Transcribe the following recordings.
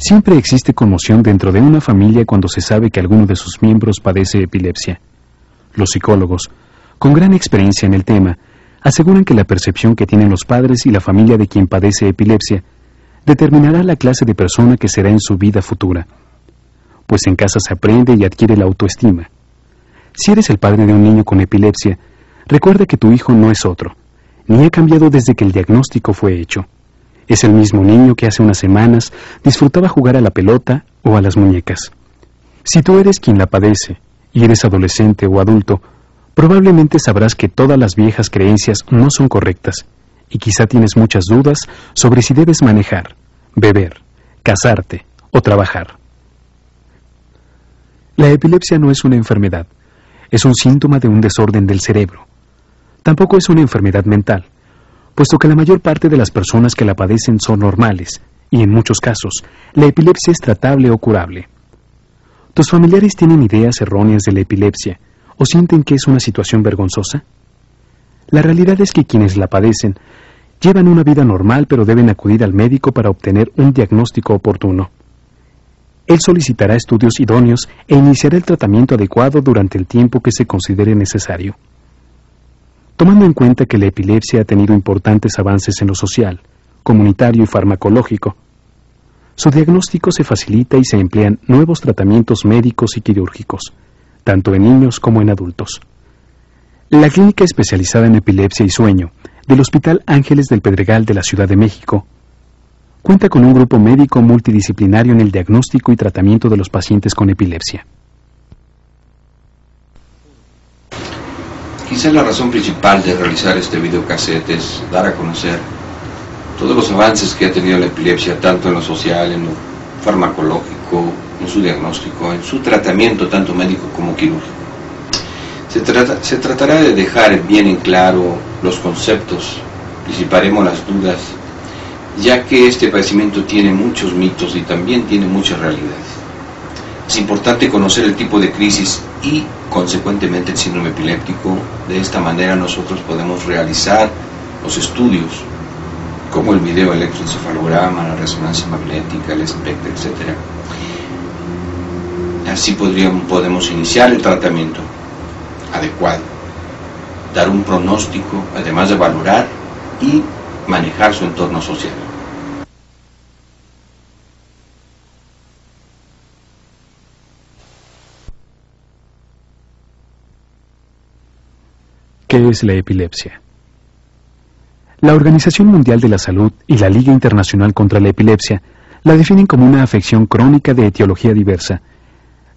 Siempre existe conmoción dentro de una familia cuando se sabe que alguno de sus miembros padece epilepsia. Los psicólogos, con gran experiencia en el tema, aseguran que la percepción que tienen los padres y la familia de quien padece epilepsia determinará la clase de persona que será en su vida futura, pues en casa se aprende y adquiere la autoestima. Si eres el padre de un niño con epilepsia, recuerda que tu hijo no es otro, ni ha cambiado desde que el diagnóstico fue hecho. Es el mismo niño que hace unas semanas disfrutaba jugar a la pelota o a las muñecas. Si tú eres quien la padece y eres adolescente o adulto, probablemente sabrás que todas las viejas creencias no son correctas y quizá tienes muchas dudas sobre si debes manejar, beber, casarte o trabajar. La epilepsia no es una enfermedad, es un síntoma de un desorden del cerebro. Tampoco es una enfermedad mental, puesto que la mayor parte de las personas que la padecen son normales, y en muchos casos, la epilepsia es tratable o curable. ¿Tus familiares tienen ideas erróneas de la epilepsia o sienten que es una situación vergonzosa? La realidad es que quienes la padecen llevan una vida normal, pero deben acudir al médico para obtener un diagnóstico oportuno. Él solicitará estudios idóneos e iniciará el tratamiento adecuado durante el tiempo que se considere necesario. Tomando en cuenta que la epilepsia ha tenido importantes avances en lo social, comunitario y farmacológico, su diagnóstico se facilita y se emplean nuevos tratamientos médicos y quirúrgicos, tanto en niños como en adultos. La Clínica Especializada en Epilepsia y Sueño del Hospital Ángeles del Pedregal de la Ciudad de México cuenta con un grupo médico multidisciplinario en el diagnóstico y tratamiento de los pacientes con epilepsia. Quizá la razón principal de realizar este videocassette es dar a conocer todos los avances que ha tenido la epilepsia, tanto en lo social, en lo farmacológico, en su diagnóstico, en su tratamiento, tanto médico como quirúrgico. Se tratará de dejar bien en claro los conceptos, disiparemos las dudas, ya que este padecimiento tiene muchos mitos y también tiene muchas realidades. Es importante conocer el tipo de crisis y, consecuentemente, el síndrome epiléptico. De esta manera nosotros podemos realizar los estudios, como el video electroencefalograma, la resonancia magnética, el espectro, etc. Así podemos iniciar el tratamiento adecuado, dar un pronóstico, además de valorar y manejar su entorno social. ¿Qué es la epilepsia? La Organización Mundial de la Salud y la Liga Internacional contra la Epilepsia la definen como una afección crónica de etiología diversa,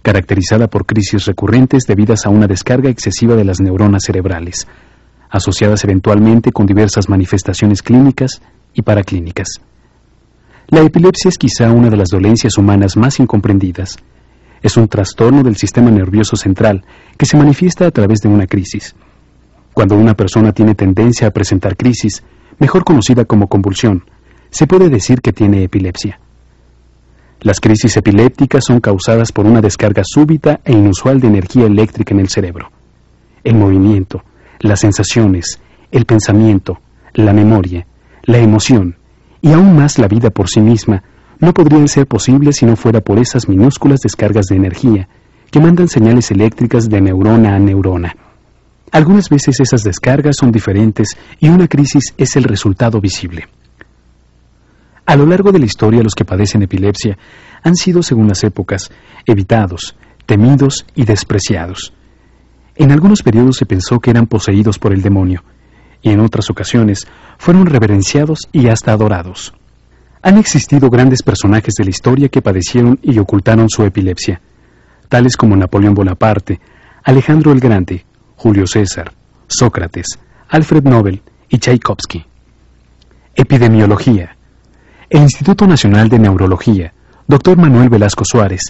caracterizada por crisis recurrentes debidas a una descarga excesiva de las neuronas cerebrales, asociadas eventualmente con diversas manifestaciones clínicas y paraclínicas. La epilepsia es quizá una de las dolencias humanas más incomprendidas. Es un trastorno del sistema nervioso central que se manifiesta a través de una crisis. Cuando una persona tiene tendencia a presentar crisis, mejor conocida como convulsión, se puede decir que tiene epilepsia. Las crisis epilépticas son causadas por una descarga súbita e inusual de energía eléctrica en el cerebro. El movimiento, las sensaciones, el pensamiento, la memoria, la emoción y aún más la vida por sí misma no podrían ser posibles si no fuera por esas minúsculas descargas de energía que mandan señales eléctricas de neurona a neurona. Algunas veces esas descargas son diferentes y una crisis es el resultado visible. A lo largo de la historia, los que padecen epilepsia han sido, según las épocas, evitados, temidos y despreciados. En algunos periodos se pensó que eran poseídos por el demonio, y en otras ocasiones fueron reverenciados y hasta adorados. Han existido grandes personajes de la historia que padecieron y ocultaron su epilepsia, tales como Napoleón Bonaparte, Alejandro el Grande, Julio César, Sócrates, Alfred Nobel y Tchaikovsky. Epidemiología. El Instituto Nacional de Neurología, Dr. Manuel Velasco Suárez,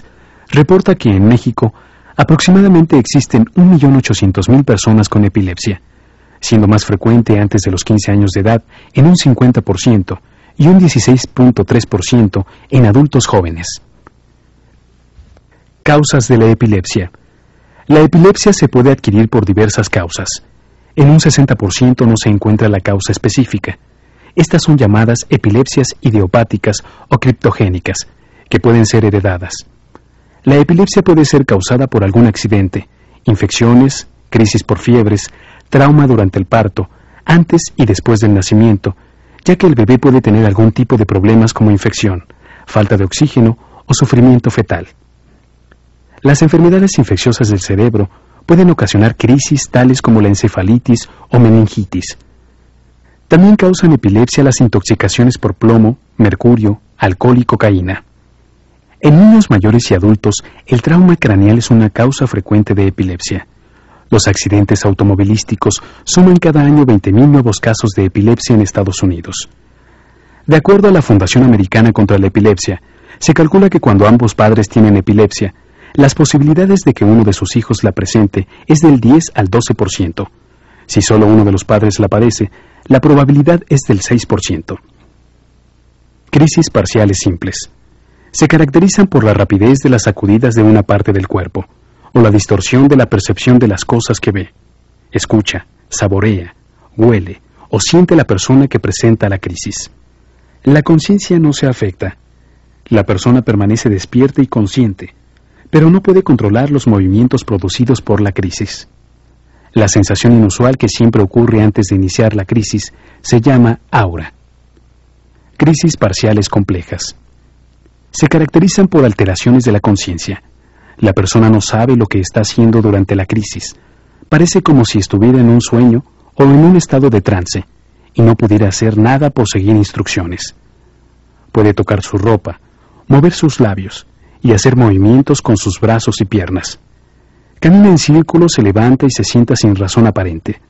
reporta que en México aproximadamente existen 1.800.000 personas con epilepsia, siendo más frecuente antes de los 15 años de edad en un 50% y un 16.3% en adultos jóvenes. Causas de la epilepsia. La epilepsia se puede adquirir por diversas causas. En un 60% no se encuentra la causa específica. Estas son llamadas epilepsias idiopáticas o criptogénicas, que pueden ser heredadas. La epilepsia puede ser causada por algún accidente, infecciones, crisis por fiebres, trauma durante el parto, antes y después del nacimiento, ya que el bebé puede tener algún tipo de problemas como infección, falta de oxígeno o sufrimiento fetal. Las enfermedades infecciosas del cerebro pueden ocasionar crisis tales como la encefalitis o meningitis. También causan epilepsia las intoxicaciones por plomo, mercurio, alcohol y cocaína. En niños mayores y adultos, el trauma craneal es una causa frecuente de epilepsia. Los accidentes automovilísticos suman cada año 20.000 nuevos casos de epilepsia en Estados Unidos. De acuerdo a la Fundación Americana contra la Epilepsia, se calcula que cuando ambos padres tienen epilepsia, las posibilidades de que uno de sus hijos la presente es del 10 al 12%. Si solo uno de los padres la padece, la probabilidad es del 6%. Crisis parciales simples. Se caracterizan por la rapidez de las sacudidas de una parte del cuerpo, o la distorsión de la percepción de las cosas que ve, escucha, saborea, huele o siente la persona que presenta la crisis. La conciencia no se afecta. La persona permanece despierta y consciente, pero no puede controlar los movimientos producidos por la crisis. La sensación inusual que siempre ocurre antes de iniciar la crisis se llama aura. Crisis parciales complejas. Se caracterizan por alteraciones de la conciencia. La persona no sabe lo que está haciendo durante la crisis. Parece como si estuviera en un sueño o en un estado de trance y no pudiera hacer nada por seguir instrucciones. Puede tocar su ropa, mover sus labios y hacer movimientos con sus brazos y piernas. Camina en círculos, se levanta y se sienta sin razón aparente.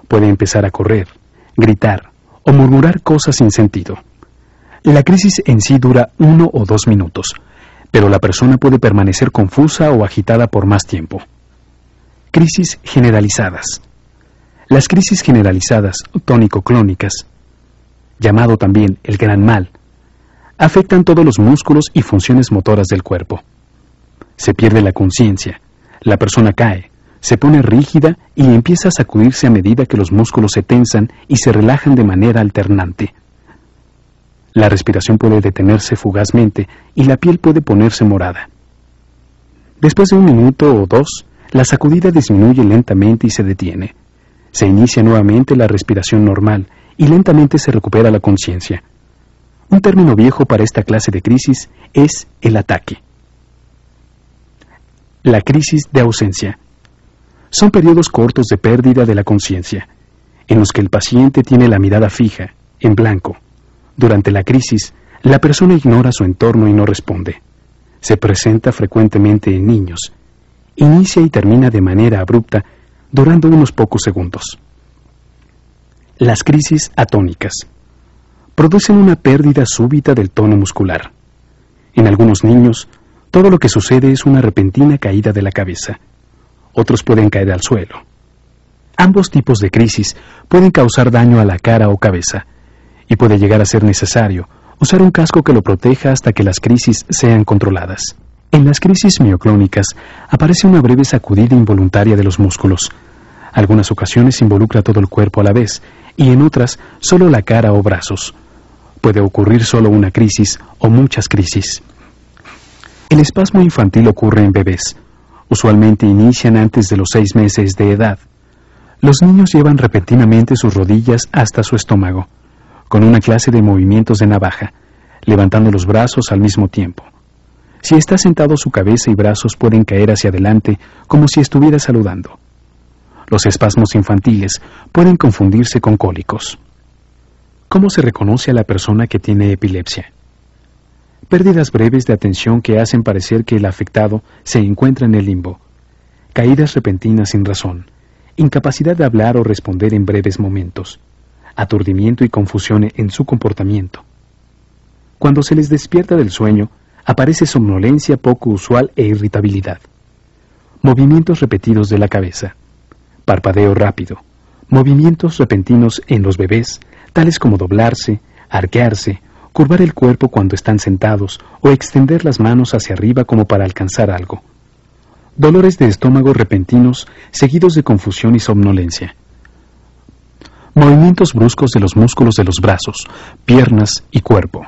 Puede empezar a correr, gritar o murmurar cosas sin sentido. La crisis en sí dura 1 o 2 minutos, pero la persona puede permanecer confusa o agitada por más tiempo. Crisis generalizadas. Las crisis generalizadas tónico-clónicas, llamado también el gran mal, afectan todos los músculos y funciones motoras del cuerpo. Se pierde la conciencia, la persona cae, se pone rígida y empieza a sacudirse a medida que los músculos se tensan y se relajan de manera alternante. La respiración puede detenerse fugazmente y la piel puede ponerse morada. Después de 1 minuto o 2, la sacudida disminuye lentamente y se detiene. Se inicia nuevamente la respiración normal y lentamente se recupera la conciencia. Un término viejo para esta clase de crisis es el ataque. La crisis de ausencia. Son periodos cortos de pérdida de la conciencia, en los que el paciente tiene la mirada fija, en blanco. Durante la crisis, la persona ignora su entorno y no responde. Se presenta frecuentemente en niños. Inicia y termina de manera abrupta, durando unos pocos segundos. Las crisis atónicas. Producen una pérdida súbita del tono muscular. En algunos niños, todo lo que sucede es una repentina caída de la cabeza. Otros pueden caer al suelo. Ambos tipos de crisis pueden causar daño a la cara o cabeza, y puede llegar a ser necesario usar un casco que lo proteja hasta que las crisis sean controladas. En las crisis mioclónicas aparece una breve sacudida involuntaria de los músculos. Algunas ocasiones involucra todo el cuerpo a la vez, y en otras solo la cara o brazos. Puede ocurrir solo una crisis o muchas crisis. El espasmo infantil ocurre en bebés. Usualmente inician antes de los 6 meses de edad. Los niños llevan repentinamente sus rodillas hasta su estómago, con una clase de movimientos de navaja, levantando los brazos al mismo tiempo. Si está sentado, su cabeza y brazos pueden caer hacia adelante como si estuviera saludando. Los espasmos infantiles pueden confundirse con cólicos. ¿Cómo se reconoce a la persona que tiene epilepsia? Pérdidas breves de atención que hacen parecer que el afectado se encuentra en el limbo. Caídas repentinas sin razón. Incapacidad de hablar o responder en breves momentos. Aturdimiento y confusión en su comportamiento. Cuando se les despierta del sueño, aparece somnolencia poco usual e irritabilidad. Movimientos repetidos de la cabeza. Parpadeo rápido. Movimientos repentinos en los bebés, tales como doblarse, arquearse, curvar el cuerpo cuando están sentados o extender las manos hacia arriba como para alcanzar algo. Dolores de estómago repentinos seguidos de confusión y somnolencia. Movimientos bruscos de los músculos de los brazos, piernas y cuerpo,